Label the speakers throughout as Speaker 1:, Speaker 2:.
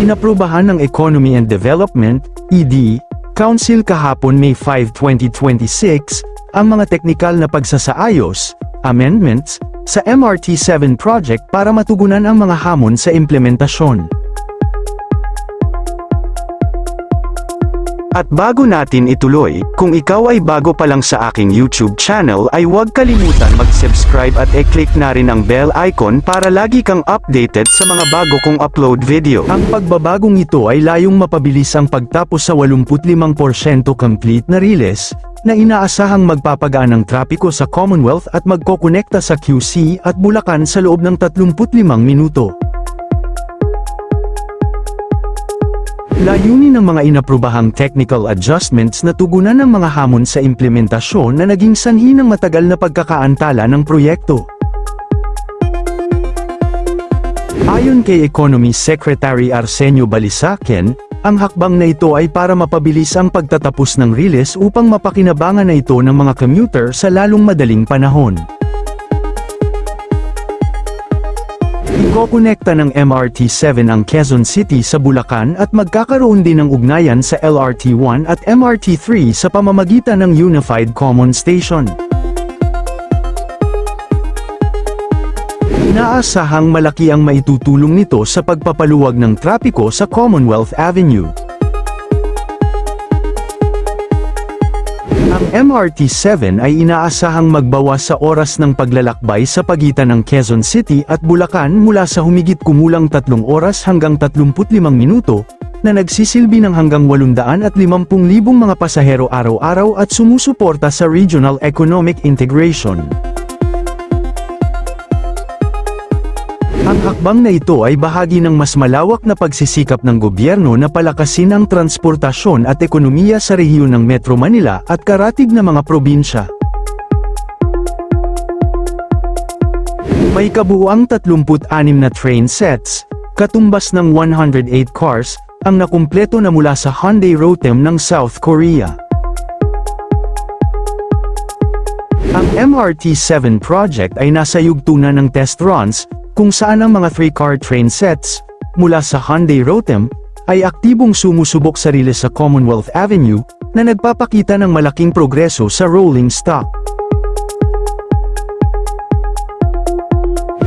Speaker 1: Inaprubahan ng Economy and Development, ED, Council kahapon May 5, 2026, ang mga teknikal na pagsasaayos, amendments, sa MRT-7 project para matugunan ang mga hamon sa implementasyon. At bago natin ituloy, kung ikaw ay bago pa lang sa aking YouTube channel ay huwag kalimutan mag-subscribe at i-click na rin ang bell icon para lagi kang updated sa mga bago kong upload video. Ang pagbabagong ito ay layong mapabilis ang pagtapos sa 85% complete na riles, na inaasahang magpapagaan ng trapiko sa Commonwealth at magkokonekta sa QC at Bulacan sa loob ng 35 minuto. Layunin ng mga inaprubahang technical adjustments na tugunan ng mga hamon sa implementasyon na naging sanhi ng matagal na pagkakaantala ng proyekto. Ayon kay Economy Secretary Arsenio Balisaken, ang hakbang na ito ay para mapabilis ang pagtatapos ng riles upang mapakinabangan na ito ng mga commuter sa lalong madaling panahon. Ikokonekta ng MRT-7 ang Quezon City sa Bulacan at magkakaroon din ng ugnayan sa LRT-1 at MRT-3 sa pamamagitan ng Unified Common Station. Inaasahang malaki ang maitutulong nito sa pagpapaluwag ng trapiko sa Commonwealth Avenue. Ang MRT-7 ay inaasahang magbawas sa oras ng paglalakbay sa pagitan ng Quezon City at Bulacan mula sa humigit kumulang 3 oras hanggang 35 minuto, na nagsisilbi ng hanggang 850,000 mga pasahero araw-araw at sumusuporta sa regional economic integration. Ang hakbang na ito ay bahagi ng mas malawak na pagsisikap ng gobyerno na palakasin ang transportasyon at ekonomiya sa rehiyon ng Metro Manila at karatig na mga probinsya. May kabuuang 36 na train sets, katumbas ng 108 cars, ang nakumpleto na mula sa Hyundai Rotem ng South Korea. Ang MRT-7 project ay nasa yugtunan ng test runs, kung saan ang mga 3-car train sets, mula sa Hyundai Rotem, ay aktibong sumusubok sa riles sa Commonwealth Avenue, na nagpapakita ng malaking progreso sa rolling stock.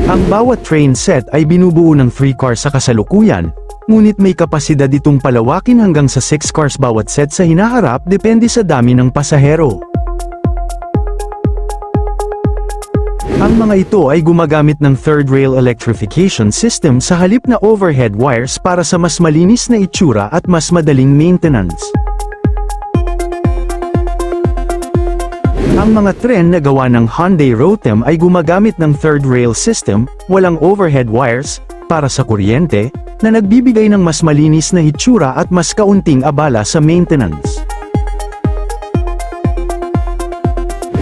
Speaker 1: Ang bawat train set ay binubuo ng 3 cars sa kasalukuyan, ngunit may kapasidad itong palawakin hanggang sa 6 cars bawat set sa hinaharap depende sa dami ng pasahero. Ang mga ito ay gumagamit ng third rail electrification system sa halip na overhead wires para sa mas malinis na itsura at mas madaling maintenance. Ang mga tren na gawa ng Hyundai Rotem ay gumagamit ng third rail system, walang overhead wires, para sa kuryente, na nagbibigay ng mas malinis na itsura at mas kaunting abala sa maintenance.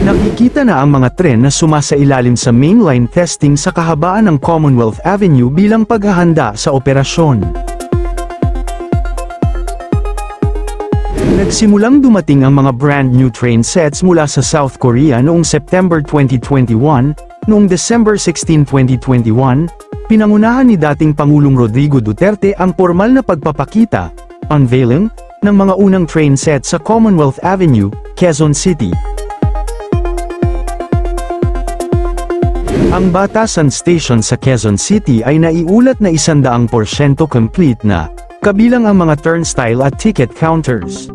Speaker 1: Nakikita na ang mga tren na sumasailalim sa mainline testing sa kahabaan ng Commonwealth Avenue bilang paghahanda sa operasyon. Nagsimulang dumating ang mga brand new train sets mula sa South Korea noong September 2021, noong December 16, 2021, pinangunahan ni dating Pangulong Rodrigo Duterte ang formal na pagpapakita, unveiling, ng mga unang train set sa Commonwealth Avenue, Quezon City. Ang Batasan Station sa Quezon City ay naiulat na 100% complete na, kabilang ang mga turnstile at ticket counters.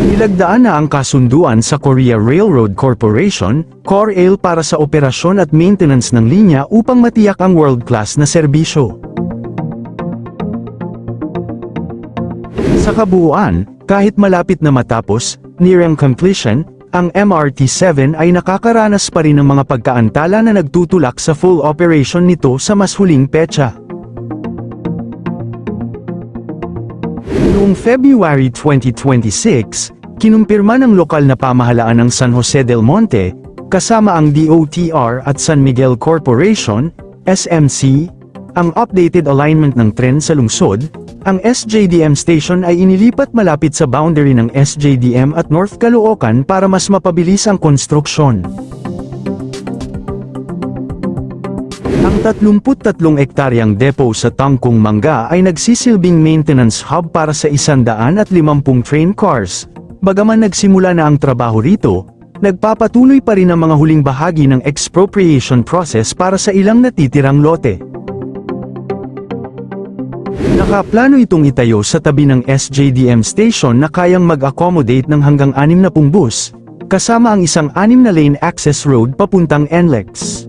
Speaker 1: Nilagdaan na ang kasunduan sa Korea Railroad Corporation, KORAIL para sa operasyon at maintenance ng linya upang matiyak ang world-class na serbisyo. Sa kabuuan, kahit malapit na matapos, nearing completion, ang MRT-7 ay nakakaranas pa rin ng mga pagkaantala na nagtutulak sa full operation nito sa mas huling petsa. Noong February 2026, kinumpirma ng lokal na pamahalaan ng San Jose del Monte, kasama ang DOTR at San Miguel Corporation, SMC, ang updated alignment ng tren sa lungsod. Ang SJDM station ay inilipat malapit sa boundary ng SJDM at North Caloocan para mas mapabilis ang konstruksyon. Ang 33 ektaryang depo sa Tangkong Mangga ay nagsisilbing maintenance hub para sa 150 train cars. Bagaman nagsimula na ang trabaho rito, nagpapatuloy pa rin ang mga huling bahagi ng expropriation process para sa ilang natitirang lote. Nakaplano itong itayo sa tabi ng SJDM station na kayang mag-accommodate ng hanggang 60 bus, kasama ang isang 6-lane access road papuntang NLEX.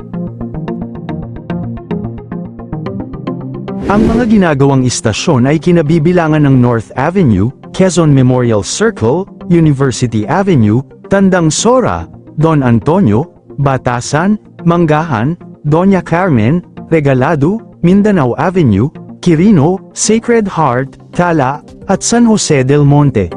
Speaker 1: Ang mga ginagawang istasyon ay kinabibilangan ng North Avenue, Quezon Memorial Circle, University Avenue, Tandang Sora, Don Antonio, Batasan, Manggahan, Doña Carmen, Regalado, Mindanao Avenue, Quirino, Sacred Heart, Tala, at San Jose del Monte.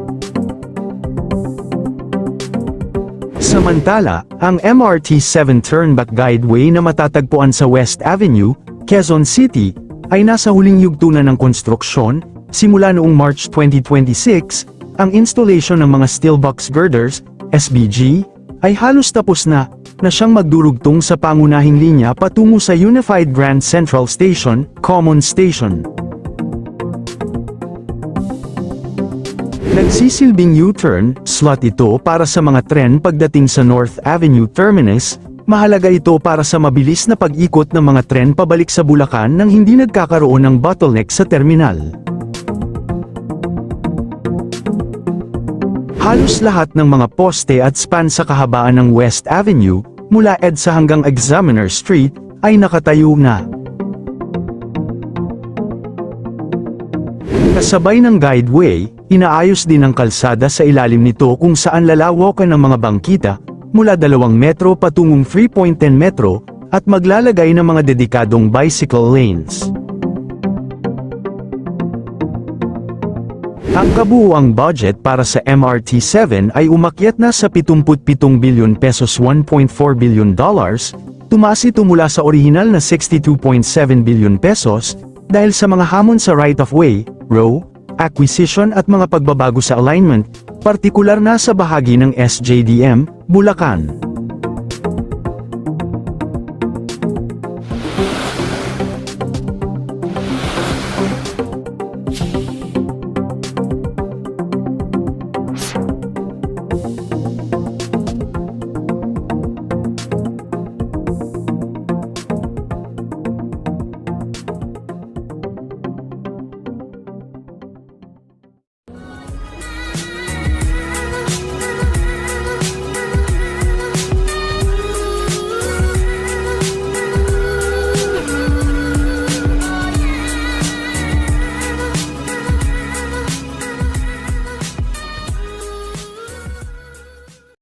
Speaker 1: Samantala, ang MRT 7 Turnback Guideway na matatagpuan sa West Avenue, Quezon City, ay nasa huling yugtunan ng konstruksyon. Simula noong March 2026, ang installation ng mga steel box girders, SBG, ay halos tapos na siyang magdurugtong sa pangunahing linya patungo sa Unified Grand Central Station, Common Station. Nagsisilbing U-turn slot ito para sa mga tren pagdating sa North Avenue Terminus. Mahalaga ito para sa mabilis na pag-ikot ng mga tren pabalik sa Bulacan nang hindi nagkakaroon ng bottleneck sa terminal. Halos lahat ng mga poste at span sa kahabaan ng West Avenue, mula EDSA hanggang Examiner Street, ay nakatayo na. Kasabay ng guideway, inaayos din ang kalsada sa ilalim nito kung saan lalawakan ng mga bangkita, mula 2 metro patungong 3.10 metro, at maglalagay ng mga dedikadong bicycle lanes. Ang kabuuang budget para sa MRT-7 ay umakyat na sa 77 billion pesos, $1.4 billion, tumaas ito mula sa orihinal na 62.7 billion pesos, dahil sa mga hamon sa right-of-way, row, acquisition at mga pagbabago sa alignment, partikular na sa bahagi ng SJDM, Bulacan.